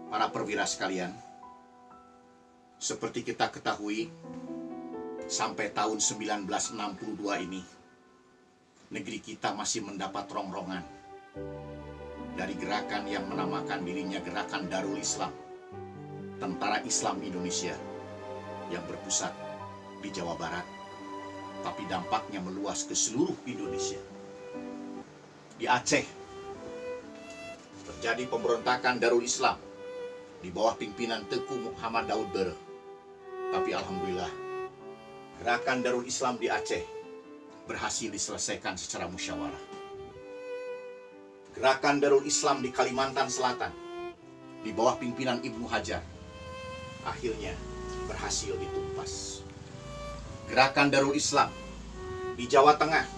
Para perwira sekalian, seperti kita ketahui, sampai tahun 1962 ini, negeri kita masih mendapat rongrongan dari gerakan yang menamakan dirinya Gerakan Darul Islam, Tentara Islam Indonesia, yang berpusat di Jawa Barat, tapi dampaknya meluas ke seluruh Indonesia. Di Aceh, terjadi pemberontakan Darul Islam di bawah pimpinan Teuku Muhammad Daud Bere. Tapi alhamdulillah, Gerakan Darul Islam di Aceh berhasil diselesaikan secara musyawarah. Gerakan Darul Islam di Kalimantan Selatan di bawah pimpinan Ibnu Hajar akhirnya berhasil ditumpas. Gerakan Darul Islam di Jawa Tengah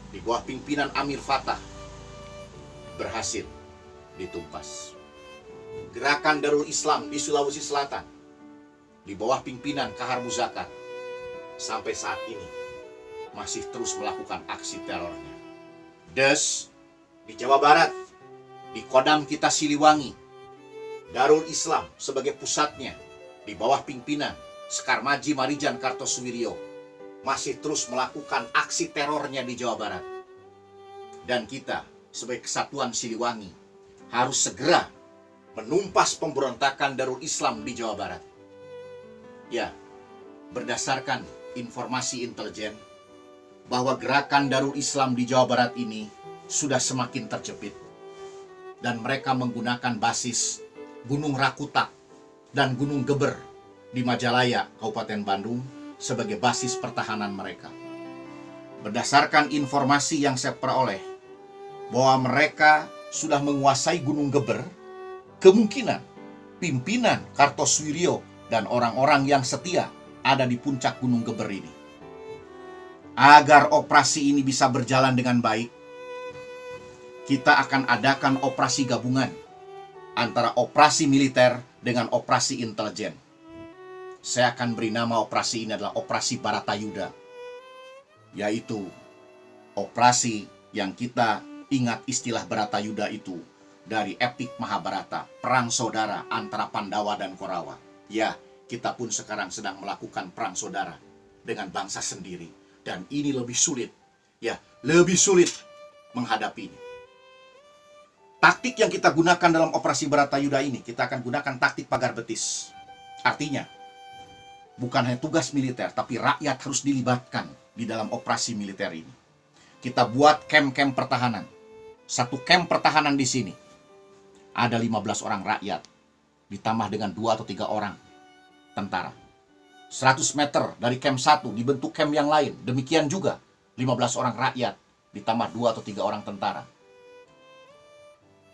di bawah pimpinan Amir Fattah berhasil ditumpas. Gerakan Darul Islam di Sulawesi Selatan di bawah pimpinan Kahar Muzakar sampai saat ini masih terus melakukan aksi terornya. Des, di Jawa Barat, di Kodam kita Siliwangi, Darul Islam sebagai pusatnya di bawah pimpinan Sekar Maji Marijan Kartosuwiryo masih terus melakukan aksi terornya di Jawa Barat. Dan kita sebagai Kesatuan Siliwangi harus segera menumpas pemberontakan Darul Islam di Jawa Barat. Ya, berdasarkan informasi intelijen bahwa gerakan Darul Islam di Jawa Barat ini sudah semakin terjepit, dan mereka menggunakan basis Gunung Rakutak dan Gunung Geber di Majalaya, Kabupaten Bandung sebagai basis pertahanan mereka. Berdasarkan informasi yang saya peroleh bahwa mereka sudah menguasai Gunung Geber, kemungkinan pimpinan Kartosuwiryo dan orang-orang yang setia ada di puncak Gunung Geber ini. Agar operasi ini bisa berjalan dengan baik, kita akan adakan operasi gabungan antara operasi militer dengan operasi intelijen. Saya akan beri nama operasi ini adalah Operasi Baratayuda, yaitu operasi yang kita ingat istilah Baratayuda itu dari epik Mahabharata, perang saudara antara Pandawa dan Korawa. Ya, kita pun sekarang sedang melakukan perang saudara dengan bangsa sendiri, dan ini lebih sulit, ya, lebih sulit menghadapinya. Taktik yang kita gunakan dalam operasi Baratayuda ini, kita akan gunakan taktik pagar betis. Artinya, bukan hanya tugas militer, tapi rakyat harus dilibatkan di dalam operasi militer ini. Kita buat camp-camp pertahanan. Satu camp pertahanan di sini, ada 15 orang rakyat, ditambah dengan 2 atau 3 orang tentara. 100 meter dari camp 1 dibentuk camp yang lain. Demikian juga 15 orang rakyat, ditambah 2 atau 3 orang tentara.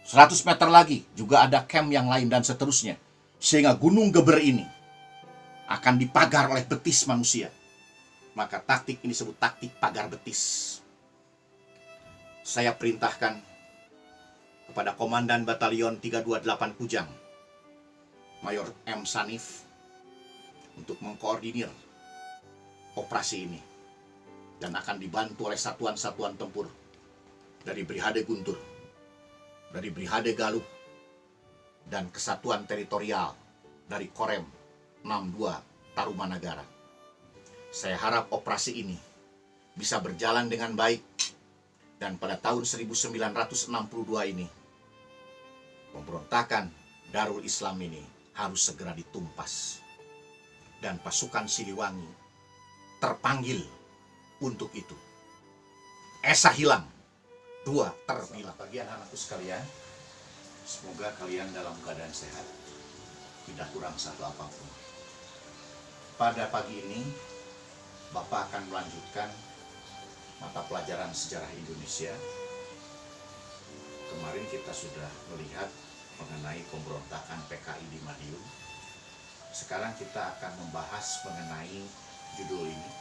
100 meter lagi juga ada camp yang lain dan seterusnya. Sehingga Gunung Geber ini akan dipagar oleh betis manusia. Maka taktik ini disebut taktik pagar betis. Saya perintahkan kepada Komandan Batalion 328 Kujang, Mayor M. Sanif, untuk mengkoordinir operasi ini. Dan akan dibantu oleh satuan-satuan tempur dari Brigade Guntur, dari Brigade Galuh, dan Kesatuan Teritorial dari Korem 62 Tarumanagara. Saya harap operasi ini bisa berjalan dengan baik, dan pada tahun 1962 ini pemberontakan Darul Islam ini harus segera ditumpas, dan pasukan Siliwangi terpanggil untuk itu. Esa hilang, 2 terbilang. Bagi anak-anakku sekalian, semoga kalian dalam keadaan sehat, tidak kurang satu apapun. Pada pagi ini, Bapak akan melanjutkan mata pelajaran sejarah Indonesia. Kemarin kita sudah melihat mengenai pemberontakan PKI di Madiun. Sekarang kita akan membahas mengenai judul ini,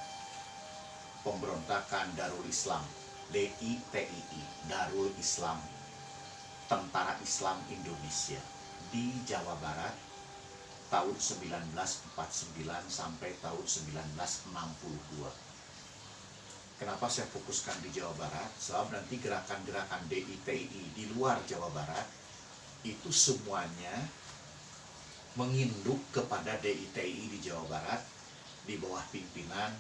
pemberontakan Darul Islam, DITII, Darul Islam, Tentara Islam Indonesia di Jawa Barat tahun 1949 sampai tahun 1962. Kenapa saya fokuskan di Jawa Barat? Sebab nanti gerakan-gerakan DITII di luar Jawa Barat itu semuanya menginduk kepada DITI di Jawa Barat di bawah pimpinan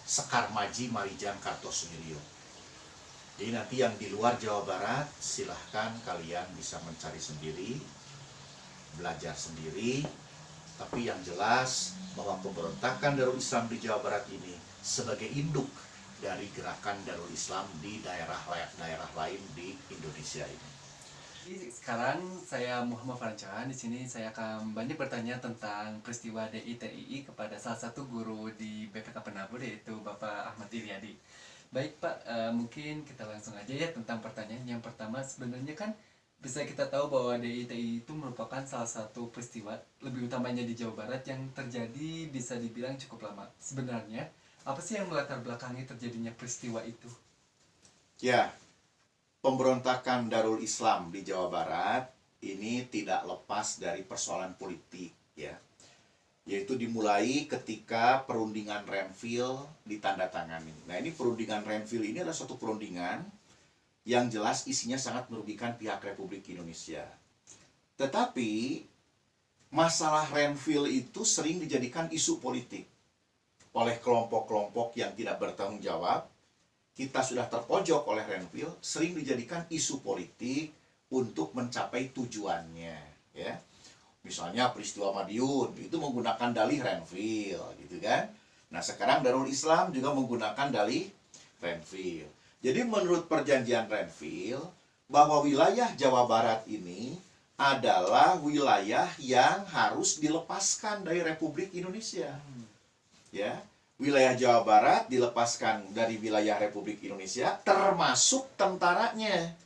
Sekar Maji Marijan Kartosuwiryo. Jadi nanti yang di luar Jawa Barat silahkan kalian bisa mencari sendiri, belajar sendiri. Tapi yang jelas bahwa pemberontakan Darul Islam di Jawa Barat ini sebagai induk dari gerakan Darul Islam di daerah lain di Indonesia ini. Sekarang saya Muhammad Farhan. Di sini saya akan banyak bertanya tentang peristiwa DITII kepada salah satu guru di BPK Penabur, yaitu Bapak Ahmad Iryadi. Baik Pak, mungkin kita langsung aja ya tentang pertanyaan. Yang pertama, sebenarnya kan bisa kita tahu bahwa DITI itu merupakan salah satu peristiwa, lebih utamanya di Jawa Barat, yang terjadi bisa dibilang cukup lama. Sebenarnya, apa sih yang melatar belakangi terjadinya peristiwa itu? Ya, pemberontakan Darul Islam di Jawa Barat ini tidak lepas dari persoalan politik, ya. Yaitu dimulai ketika perundingan Renville ditandatangani. Nah, ini perundingan Renville ini adalah suatu perundingan yang jelas isinya sangat merugikan pihak Republik Indonesia. Tetapi masalah Renville itu sering dijadikan isu politik oleh kelompok-kelompok yang tidak bertanggung jawab. Kita sudah terpojok oleh Renville, sering dijadikan isu politik untuk mencapai tujuannya, ya. Misalnya peristiwa Madiun itu menggunakan dalih Renville, gitu kan. Nah, sekarang Darul Islam juga menggunakan dalih Renville. Jadi menurut perjanjian Renville bahwa wilayah Jawa Barat ini adalah wilayah yang harus dilepaskan dari Republik Indonesia. Ya, wilayah Jawa Barat dilepaskan dari wilayah Republik Indonesia termasuk tentaranya,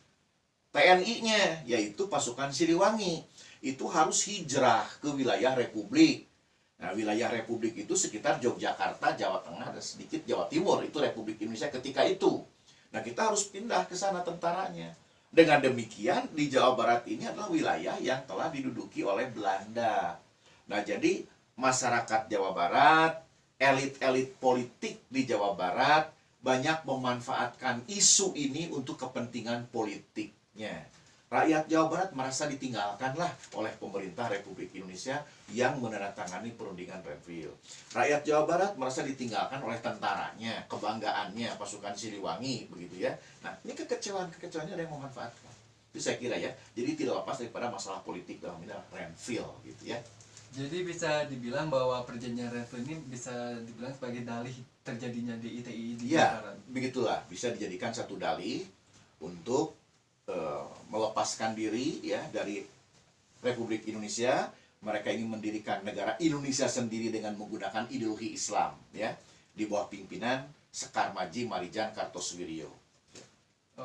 TNI-nya, yaitu pasukan Siliwangi. Itu harus hijrah ke wilayah Republik. Nah, wilayah Republik itu sekitar Yogyakarta, Jawa Tengah, dan sedikit Jawa Timur. Itu Republik Indonesia ketika itu. Nah, kita harus pindah ke sana tentaranya. Dengan demikian, di Jawa Barat ini adalah wilayah yang telah diduduki oleh Belanda. Nah, jadi masyarakat Jawa Barat, elit-elit politik di Jawa Barat banyak memanfaatkan isu ini untuk kepentingan politiknya. Rakyat Jawa Barat merasa ditinggalkanlah oleh pemerintah Republik Indonesia yang menandatangani perundingan Renville. Rakyat Jawa Barat merasa ditinggalkan oleh tentaranya, kebanggaannya, pasukan Siliwangi, begitu ya. Nah, ini kekecewaan-kekecewaannya ada yang memanfaatkan. Itu saya kira ya. Jadi tidak lepas daripada masalah politik dalam ini Renville, gitu ya. Jadi bisa dibilang bahwa perjanjian Renville ini bisa dibilang sebagai dalih terjadinya DITI di Jawa Barat. Begitulah, bisa dijadikan satu dalih untuk melepaskan diri ya dari Republik Indonesia. Mereka ingin mendirikan negara Indonesia sendiri dengan menggunakan ideologi Islam, ya, di bawah pimpinan Sekar Maji Marijan Kartosuwiryo.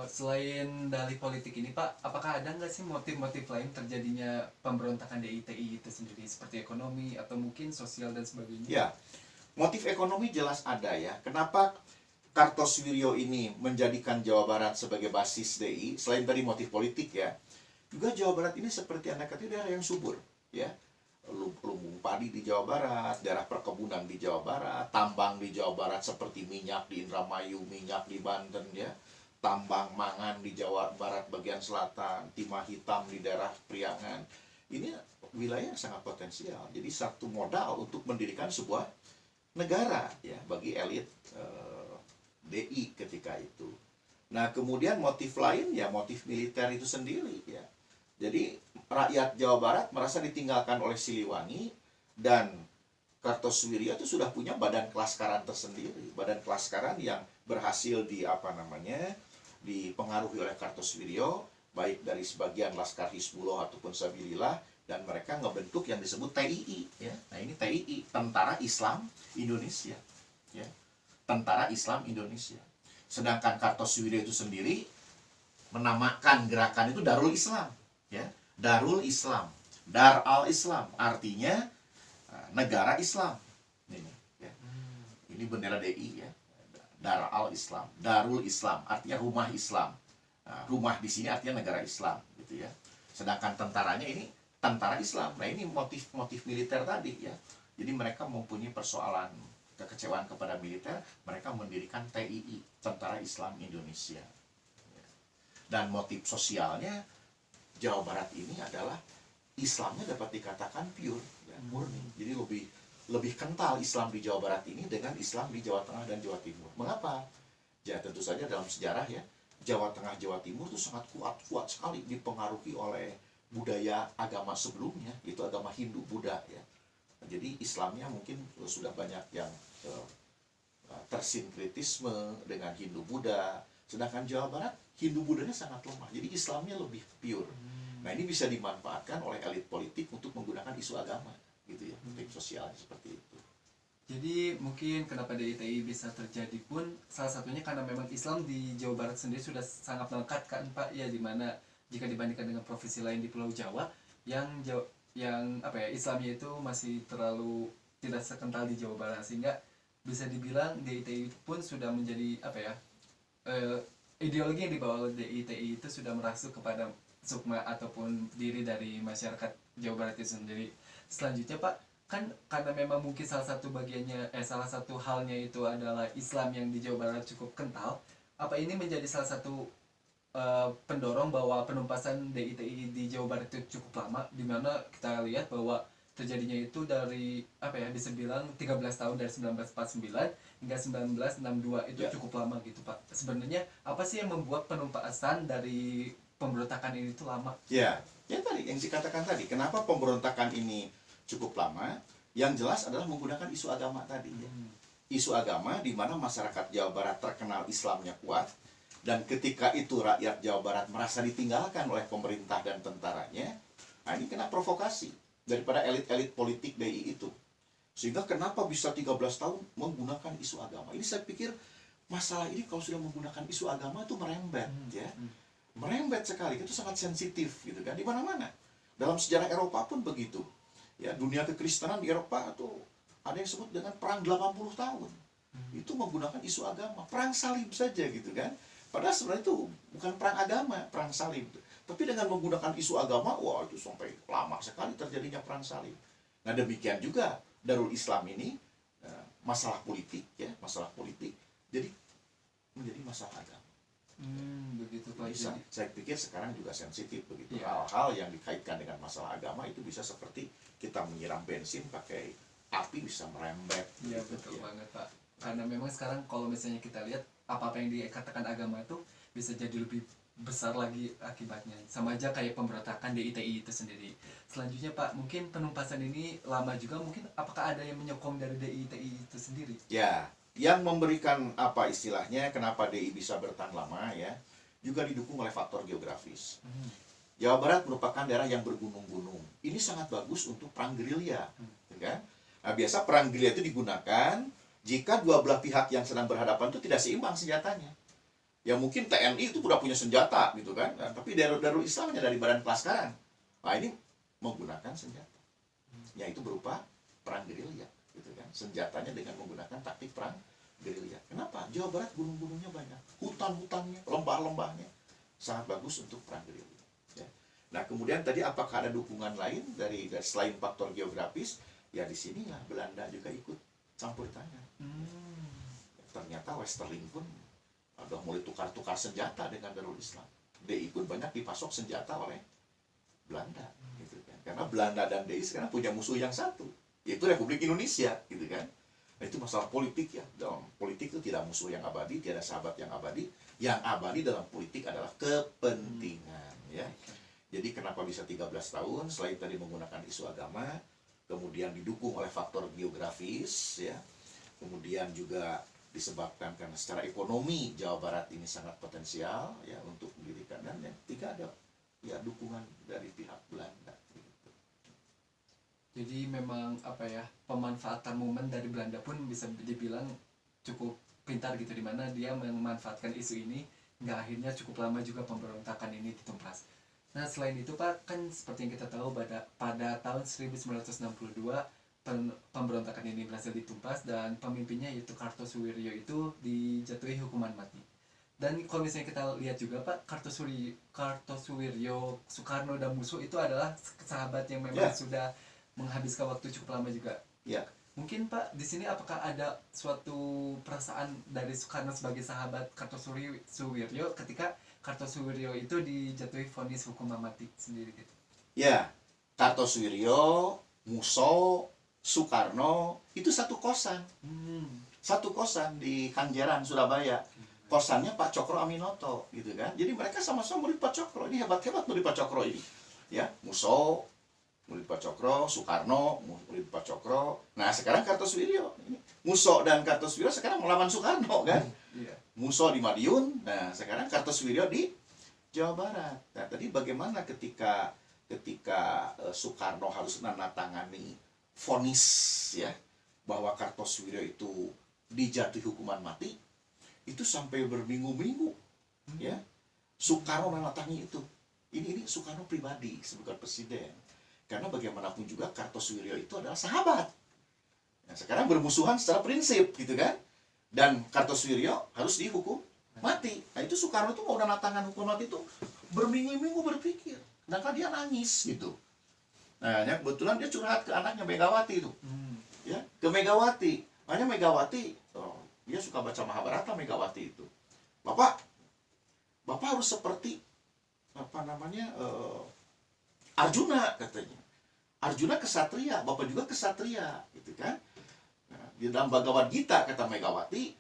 Selain dalih politik ini Pak, apakah ada nggak sih motif-motif lain terjadinya pemberontakan DITI itu sendiri, seperti ekonomi atau mungkin sosial dan sebagainya? Ya, motif ekonomi jelas ada ya. Kenapa Kartosuwiryo ini menjadikan Jawa Barat sebagai basis DI? Selain dari motif politik ya, juga Jawa Barat ini seperti Anda katakan daerah yang subur, ya. Lumbung padi di Jawa Barat, daerah perkebunan di Jawa Barat, tambang di Jawa Barat seperti minyak di Indramayu, minyak di Banten, ya. Tambang mangan di Jawa Barat bagian selatan, timah hitam di daerah Priangan. Ini wilayah yang sangat potensial. Jadi satu modal untuk mendirikan sebuah negara ya bagi elit DI ketika itu. Nah, kemudian motif lain ya motif militer itu sendiri ya. Jadi rakyat Jawa Barat merasa ditinggalkan oleh Siliwangi, dan Kartosuwiryo itu sudah punya badan kelaskaran tersendiri, badan kelaskaran yang berhasil dipengaruhi oleh Kartosuwiryo, baik dari sebagian Laskar Hizbullah ataupun Sabilillah, dan mereka ngebentuk yang disebut TII ya. Nah, ini TII, Tentara Islam Indonesia ya. Tentara Islam Indonesia. Sedangkan Kartosuwiryo itu sendiri menamakan gerakan itu Darul Islam ya. Darul Islam, Dar al Islam, artinya negara Islam. Ini ya. Ini bendera DI ya. Dar al Islam, Darul Islam, artinya rumah Islam. Nah, rumah di sini artinya negara Islam gitu ya. Sedangkan tentaranya ini tentara Islam. Nah, ini motif militer tadi ya. Jadi mereka mempunyai persoalan kekecewaan kepada militer, mereka mendirikan TII, Tentara Islam Indonesia. Dan motif sosialnya Jawa Barat ini adalah Islamnya dapat dikatakan pure, ya, murni. Jadi lebih kental Islam di Jawa Barat ini dengan Islam di Jawa Tengah dan Jawa Timur. Mengapa? Ya tentu saja dalam sejarah ya, Jawa Tengah Jawa Timur itu sangat kuat sekali dipengaruhi oleh budaya agama sebelumnya, itu agama Hindu Buddha ya. Jadi Islamnya mungkin sudah banyak yang tersinkretisme dengan Hindu Buddha, sedangkan Jawa Barat Hindu Buddhanya sangat lemah, jadi Islamnya lebih pure. Nah ini bisa dimanfaatkan oleh elit politik untuk menggunakan isu agama gitu ya, tim sosialnya seperti itu. Jadi mungkin kenapa DITI bisa terjadi pun salah satunya karena memang Islam di Jawa Barat sendiri sudah sangat melekat kan Pak ya, dimana jika dibandingkan dengan provinsi lain di Pulau Jawa yang Islamnya itu masih terlalu tidak sekental di Jawa Barat, sehingga bisa dibilang DITI pun sudah menjadi ideologi yang dibawa oleh DITI itu sudah merasuk kepada sukma ataupun diri dari masyarakat Jawa Barat itu sendiri. Selanjutnya Pak, kan karena memang mungkin salah satu halnya itu adalah Islam yang di Jawa Barat cukup kental, apa ini menjadi salah satu pendorong bahwa penumpasan DITI di Jawa Barat itu cukup lama, dimana kita lihat bahwa terjadinya itu dari bisa bilang 13 tahun dari 1949 hingga 1962 itu cukup lama gitu Pak. Sebenarnya apa sih yang membuat penumpasan dari pemberontakan ini itu lama? Ya tadi yang dikatakan tadi, kenapa pemberontakan ini cukup lama? Yang jelas adalah menggunakan isu agama tadi ya. Isu agama di mana masyarakat Jawa Barat terkenal Islamnya kuat, dan ketika itu rakyat Jawa Barat merasa ditinggalkan oleh pemerintah dan tentaranya, nah ini kena provokasi daripada elit-elit politik DI itu. Sehingga kenapa bisa 13 tahun menggunakan isu agama? Ini saya pikir masalah ini kalau sudah menggunakan isu agama itu merembet ya. Merembet sekali, itu sangat sensitif gitu kan, di mana-mana. Dalam sejarah Eropa pun begitu. Ya, dunia kekristenan di Eropa itu ada yang disebut dengan perang 80 tahun. Itu menggunakan isu agama, perang salib saja gitu kan. Padahal sebenarnya itu bukan perang agama, perang salib. Tapi dengan menggunakan isu agama, wah itu sampai lama sekali terjadinya perang salib. Nah demikian juga Darul Islam ini masalah politik ya, masalah politik. Jadi menjadi masalah agama. Begitu Pak. Bisa, saya pikir sekarang juga sensitif begitu. Ya. Hal-hal yang dikaitkan dengan masalah agama itu bisa seperti kita menyiram bensin pakai api, bisa merembet. Iya gitu, betul ya. banget Pak. Karena memang sekarang kalau misalnya kita lihat apa-apa yang dikatakan agama itu bisa jadi lebih besar lagi akibatnya. Sama aja kayak pemberontakan DITI itu sendiri. Selanjutnya Pak, mungkin penumpasan ini lama juga, mungkin apakah ada yang menyokong dari DITI itu sendiri? Ya, yang memberikan apa istilahnya kenapa DI bisa bertahan lama ya, juga didukung oleh faktor geografis. Jawa Barat merupakan daerah yang bergunung-gunung. Ini sangat bagus untuk perang gerilya, kan? Nah, biasa perang gerilya itu digunakan jika dua belah pihak yang sedang berhadapan itu tidak seimbang senjatanya. Ya mungkin TNI itu sudah punya senjata gitu kan, nah, tapi Darul Islamnya dari Badan Pelaskaran. Nah ini menggunakan senjata, yaitu berupa perang gerilya, gitu kan? Senjatanya dengan menggunakan taktik perang gerilya. Kenapa? Jawa Barat gunung-gunungnya banyak, hutan-hutannya, lembah-lembahnya, sangat bagus untuk perang gerilya. Ya. Nah kemudian tadi apakah ada dukungan lain dari selain faktor geografis? Ya di sinilah Belanda juga ikut campur tangan. Ternyata Westerling pun udah mulai tukar-tukar senjata dengan Darul Islam. DI pun banyak dipasok senjata oleh Belanda, gitu kan? Karena Belanda dan DI sekarang punya musuh yang satu, yaitu Republik Indonesia, gitu kan? Nah, itu masalah politik ya. Dalam politik itu tidak musuh yang abadi, tidak sahabat yang abadi. Yang abadi dalam politik adalah kepentingan, ya. Jadi kenapa bisa 13 tahun? Selain tadi menggunakan isu agama, kemudian didukung oleh faktor geografis, ya. Kemudian juga disebabkan karena secara ekonomi Jawa Barat ini sangat potensial ya untuk mendirikan, dan yang ketiga ada ya dukungan dari pihak Belanda gitu. Jadi memang pemanfaatan momen dari Belanda pun bisa dibilang cukup pintar gitu, dimana dia memanfaatkan isu ini hingga akhirnya cukup lama juga pemberontakan ini ditumpas. Nah selain itu Pak, kan seperti yang kita tahu pada tahun 1962 pemberontakan ini berhasil ditumpas dan pemimpinnya yaitu Kartosuwiryo itu dijatuhi hukuman mati. Dan kalau misalnya kita lihat juga Pak, Kartosuwiryo, Soekarno dan Musuh itu adalah sahabat yang memang sudah menghabiskan waktu cukup lama juga. Ya. Mungkin Pak, di sini apakah ada suatu perasaan dari Soekarno sebagai sahabat Kartosuwiryo ketika Kartosuwiryo itu dijatuhi vonis hukuman mati sendiri gitu? Ya, Kartosuwiryo, Musso, Soekarno itu satu kosan. Satu kosan di Kanjeran, Surabaya. Kosannya Pak Cokro Aminoto gitu kan. Jadi mereka sama-sama murid Pak Cokro. Ini hebat-hebat murid Pak Cokro ini. Ya, Musso murid Pak Cokro, Soekarno murid Pak Cokro. Nah, sekarang Kartosuwiryo. Musso dan Kartosuwiryo sekarang melawan Soekarno kan. Musso di Madiun, nah sekarang Kartosuwiryo di Jawa Barat. Nah, tadi bagaimana ketika Soekarno harus menandatangani vonis ya bahwa Kartosuwiryo itu dijatuhi hukuman mati, itu sampai berminggu-minggu ya Soekarno menandatangani itu. Ini Soekarno pribadi sebagai presiden, karena bagaimanapun juga Kartosuwiryo itu adalah sahabat. Nah, sekarang bermusuhan secara prinsip gitu kan, dan Kartosuwiryo harus dihukum mati. Nah, itu Soekarno tuh mau menandatangani hukuman mati itu berminggu-minggu berpikir, sedangkan dia nangis gitu. Nah, ya, kebetulan dia curhat ke anaknya Megawati itu, ya ke Megawati. Makanya Megawati, dia suka baca Mahabharata Megawati itu. Bapak harus seperti Arjuna katanya. Arjuna kesatria, Bapak juga kesatria, gitu kan? Nah, di dalam Bhagavad Gita kata Megawati,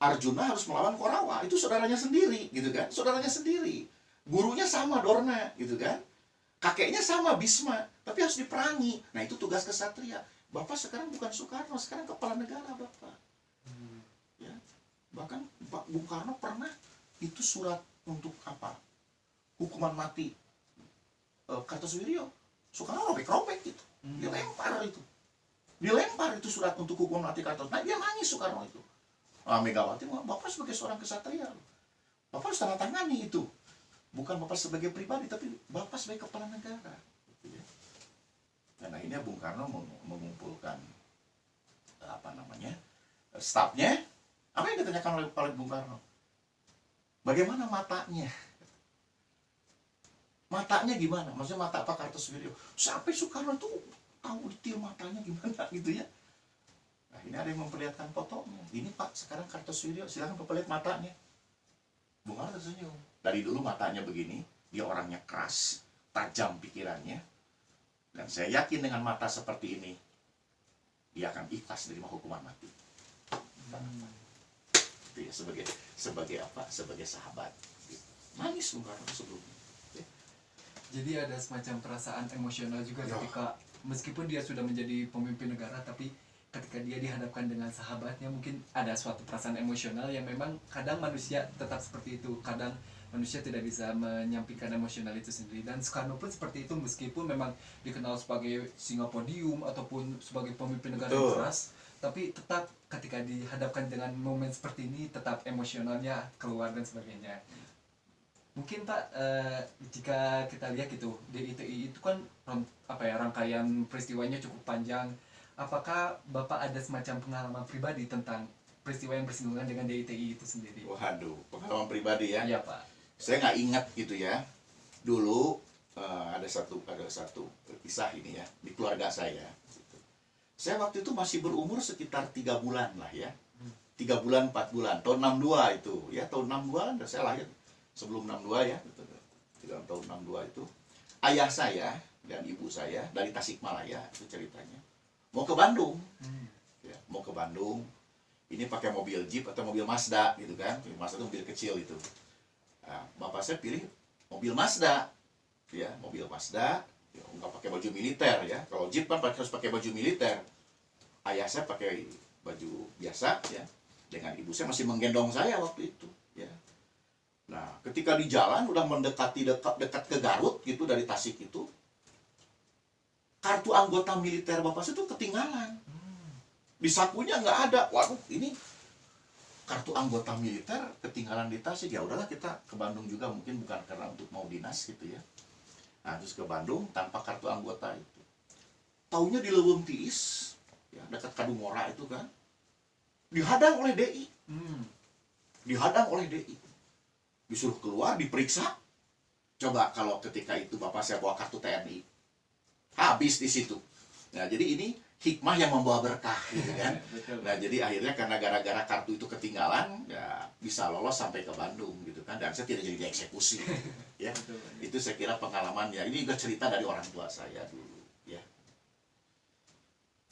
Arjuna harus melawan Korawa, itu saudaranya sendiri, gitu kan? Saudaranya sendiri. Gurunya sama Dorna, gitu kan? Kakeknya sama Bisma, tapi harus diperangi. Nah, itu tugas kesatria. Bapak sekarang bukan Soekarno, sekarang kepala negara Bapak. Ya. Bahkan Pak Bung Karno pernah itu surat untuk apa? Hukuman mati Kartosuwiryo. Soekarno robek-robek gitu. Dilempar itu. Dilempar itu surat untuk hukuman mati Kartosuwiryo. Nah, dia nangis Soekarno itu. Nah, Megawati, Bapak sebagai seorang kesatria, Bapak harus tanda tangani itu. Bukan Bapak sebagai pribadi, tapi Bapak sebagai kepala negara. Gitu ya. Dan akhirnya Bung Karno mengumpulkan stafnya. Apa yang ditanyakan oleh Bung Karno? Bagaimana matanya? Matanya gimana? Maksudnya mata Pak Kartosuwiryo. Sampai Soekarno itu tahu detail matanya gimana gitu ya. Nah, ini ada yang memperlihatkan fotonya. Ini Pak, sekarang Kartosuwiryo, silakan Bapak lihat matanya. Bung Karno tersenyum. Dari dulu matanya begini, dia orangnya keras, tajam pikirannya. Dan saya yakin dengan mata seperti ini, dia akan ikhlas menerima hukuman mati. Itu ya, sebagai apa? Sebagai sahabat. Nangis Bung Karno sebelumnya. Jadi ada semacam perasaan emosional juga ketika meskipun dia sudah menjadi pemimpin negara, tapi ketika dia dihadapkan dengan sahabatnya mungkin ada suatu perasaan emosional yang memang kadang manusia tetap seperti itu. Kadang manusia tidak bisa menyampaikan emosional itu sendiri, dan Soekarno pun seperti itu meskipun memang dikenal sebagai singa podium ataupun sebagai pemimpin negara yang keras, tapi tetap ketika dihadapkan dengan momen seperti ini tetap emosionalnya keluar dan sebagainya. Mungkin Pak, jika kita lihat gitu, DITI itu kan rangkaian peristiwanya cukup panjang. Apakah Bapak ada semacam pengalaman pribadi tentang peristiwa yang bersinggungan dengan DITI itu sendiri? Waduh, pengalaman pribadi ya? Iya Pak. Saya nggak ingat gitu ya. Dulu ada satu kisah ini ya di keluarga saya. Saya waktu itu masih berumur sekitar 3 bulan lah ya. 3 bulan, 4 bulan, tahun 62 itu ya, tahun 62 saya lahir. Sebelum 62 ya, tahun 62 itu, ayah saya dan ibu saya dari Tasikmalaya, itu ceritanya, mau ke Bandung, ya, mau ke Bandung, ini pakai mobil Jeep atau mobil Mazda gitu kan, Mazda itu mobil kecil itu. Nah, bapak saya pilih mobil Mazda, ya, mobil Mazda, ya, nggak pakai baju militer ya, kalau Jeep kan harus pakai baju militer. Ayah saya pakai baju biasa ya, dengan ibu saya masih menggendong saya waktu itu, ya. Nah, ketika di jalan udah mendekati dekat ke Garut gitu dari Tasik itu, kartu anggota militer bapak saya itu ketinggalan. Di sakunya nggak ada. Waduh, ini kartu anggota militer ketinggalan di Tasik. Ya udahlah, kita ke Bandung juga, mungkin bukan karena untuk mau dinas gitu ya. Nah, terus ke Bandung tanpa kartu anggota itu. Taunya di Leuweung Tiis, ya, dekat Kadungora itu kan, dihadang oleh DI. Dihadang oleh DI. Disuruh keluar, diperiksa. Coba kalau ketika itu bapak saya bawa kartu TNI, habis di situ. Nah, jadi ini hikmah yang membawa berkah gitu kan. Nah, jadi akhirnya karena gara-gara kartu itu ketinggalan, ya bisa lolos sampai ke Bandung gitu kan, dan saya tidak jadi dieksekusi ya. Itu saya kira pengalaman ya. Ini juga cerita dari orang tua saya dulu.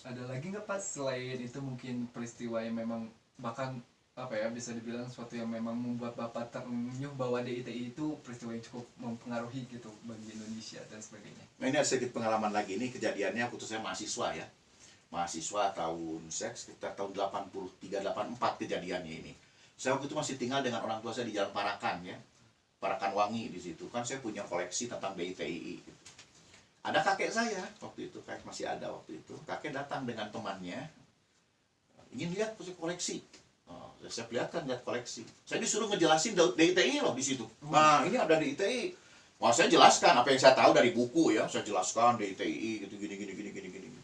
Ada lagi nggak Pak selain itu mungkin peristiwa yang memang bahkan apa ya bisa dibilang suatu yang memang membuat Bapak terenyuh bahwa DITI itu peristiwa yang cukup mempengaruhi gitu bagi Indonesia dan sebagainya. Nah, ini ada sedikit pengalaman lagi. Ini kejadiannya waktu saya mahasiswa ya. Mahasiswa saya sekitar tahun 83 84 kejadiannya ini. Saya waktu itu masih tinggal dengan orang tua saya di Jalan Parakan ya. Parakan Wangi di situ. Kan saya punya koleksi tentang DITI gitu. Ada kakek saya waktu itu, kakek masih ada waktu itu. Kakek datang dengan temannya ingin lihat koleksi. Oh, saya perlihatkan lihat koleksi. Saya disuruh ngejelasin DITI loh di situ. Nah, ini ada DITI. Wah, saya jelaskan apa yang saya tahu dari buku ya. Saya jelaskan DITI gitu gini.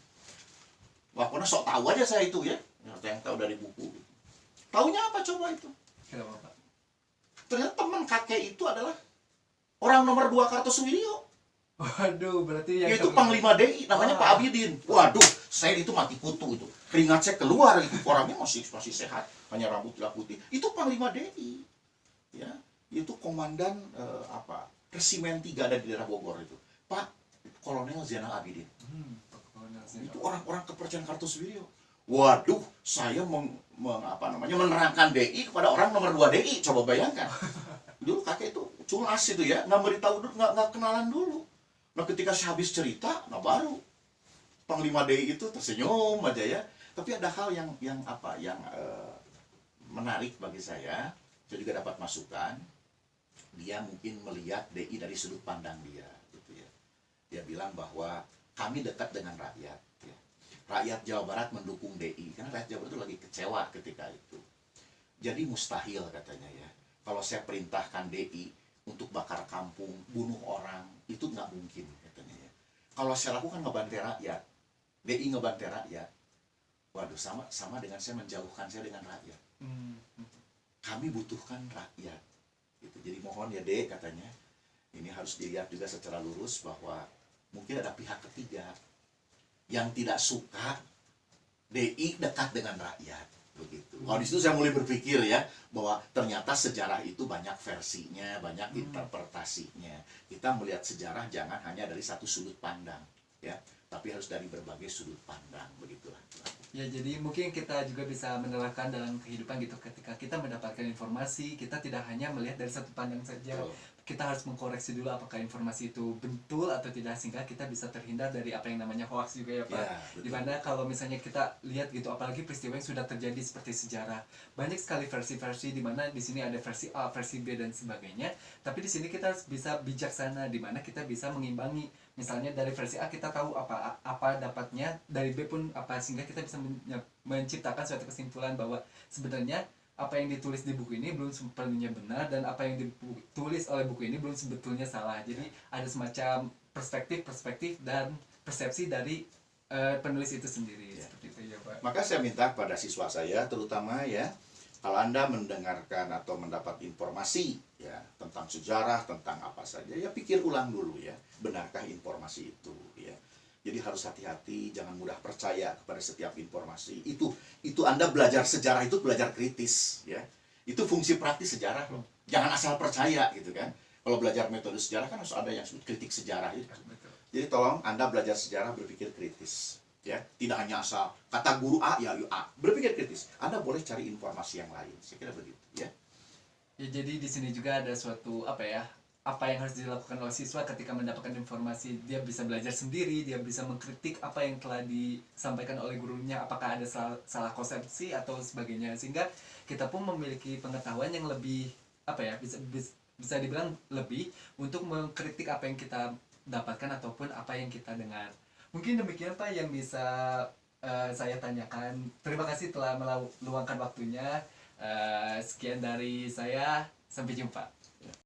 Wah, karena sok tahu aja saya itu ya. Yang tahu dari buku. Taunya apa coba itu? Kenapa Pak? Ternyata teman kakek itu adalah orang nomor 2 Kartosuwiryo. Waduh, berarti yang Yaitu Panglima DI, namanya Pak Abidin. Waduh, saya itu mati kutu itu. Keringat saya keluar itu. Orangnya masih sehat, hanya rambutnya putih. Itu Panglima DI. Ya, itu komandan Resimen 3 ada di daerah Bogor itu. Pak Kolonel Zainal Abidin. Itu orang-orang kepercayaan Kartosuwiryo. Waduh, saya menerangkan DI kepada orang nomor 2 DI. Coba bayangkan. Dulu kakek itu culas itu ya, nggak beritahu dulu, nggak kenalan dulu. Nah ketika saya habis cerita, nah baru Panglima DI itu tersenyum aja ya. Tapi ada hal yang menarik bagi saya juga dapat masukan. Dia mungkin melihat DI dari sudut pandang dia, gitu ya. Dia bilang bahwa kami dekat dengan rakyat. Ya. Rakyat Jawa Barat mendukung DI, karena rakyat Jawa Barat itu lagi kecewa ketika itu. Jadi mustahil katanya ya. Kalau saya perintahkan DI untuk bakar kampung, bunuh orang, itu nggak mungkin katanya ya. Kalau saya lakukan ngebantai rakyat, DI ngebantai rakyat, waduh sama dengan saya menjauhkan saya dengan rakyat. Kami butuhkan rakyat. Gitu. Jadi mohon ya Dek katanya, ini harus dilihat juga secara lurus bahwa mungkin ada pihak ketiga yang tidak suka DI dekat dengan rakyat. Begitu. Kalau di situ saya mulai berpikir ya bahwa ternyata sejarah itu banyak versinya, banyak interpretasinya. Kita melihat sejarah jangan hanya dari satu sudut pandang, ya, tapi harus dari berbagai sudut pandang, begitulah. Ya, jadi mungkin kita juga bisa menerapkan dalam kehidupan gitu ketika kita mendapatkan informasi, kita tidak hanya melihat dari satu pandang saja. Betul. Kita harus mengkoreksi dulu apakah informasi itu betul atau tidak sehingga kita bisa terhindar dari apa yang namanya hoax juga ya Pak. Ya, Dimana kalau misalnya kita lihat gitu apalagi peristiwa yang sudah terjadi seperti sejarah, banyak sekali versi-versi dimana di sini ada versi A, versi B dan sebagainya. Tapi di sini kita harus bisa bijaksana dimana kita bisa mengimbangi. Misalnya dari versi A kita tahu apa dapatnya, dari B pun apa sehingga kita bisa menciptakan suatu kesimpulan bahwa sebenarnya apa yang ditulis di buku ini belum sepenuhnya benar dan apa yang ditulis oleh buku ini belum sebetulnya salah. Jadi ada semacam perspektif dan persepsi dari penulis itu sendiri. Ya. Seperti itu ya Pak. Maka saya minta pada siswa saya terutama ya, kalau Anda mendengarkan atau mendapat informasi ya tentang sejarah, tentang apa saja, ya pikir ulang dulu ya, benarkah informasi itu ya. Jadi harus hati-hati, jangan mudah percaya kepada setiap informasi. Itu Anda belajar sejarah itu belajar kritis ya. Itu fungsi praktis sejarah loh. Jangan asal percaya gitu kan. Kalau belajar metode sejarah kan harus ada yang disebut kritik sejarah itu. Jadi tolong Anda belajar sejarah berpikir kritis ya. Tidak hanya asal kata guru A ya A. Berpikir kritis. Anda boleh cari informasi yang lain. Saya kira begitu ya. Ya, jadi di sini juga ada suatu apa yang harus dilakukan oleh siswa ketika mendapatkan informasi. Dia bisa belajar sendiri, dia bisa mengkritik apa yang telah disampaikan oleh gurunya, apakah ada salah konsepsi atau sebagainya, sehingga kita pun memiliki pengetahuan yang lebih bisa dibilang lebih untuk mengkritik apa yang kita dapatkan ataupun apa yang kita dengar. Mungkin demikian Pak yang bisa saya tanyakan. Terima kasih telah meluangkan waktunya. Sekian dari saya, sampai jumpa.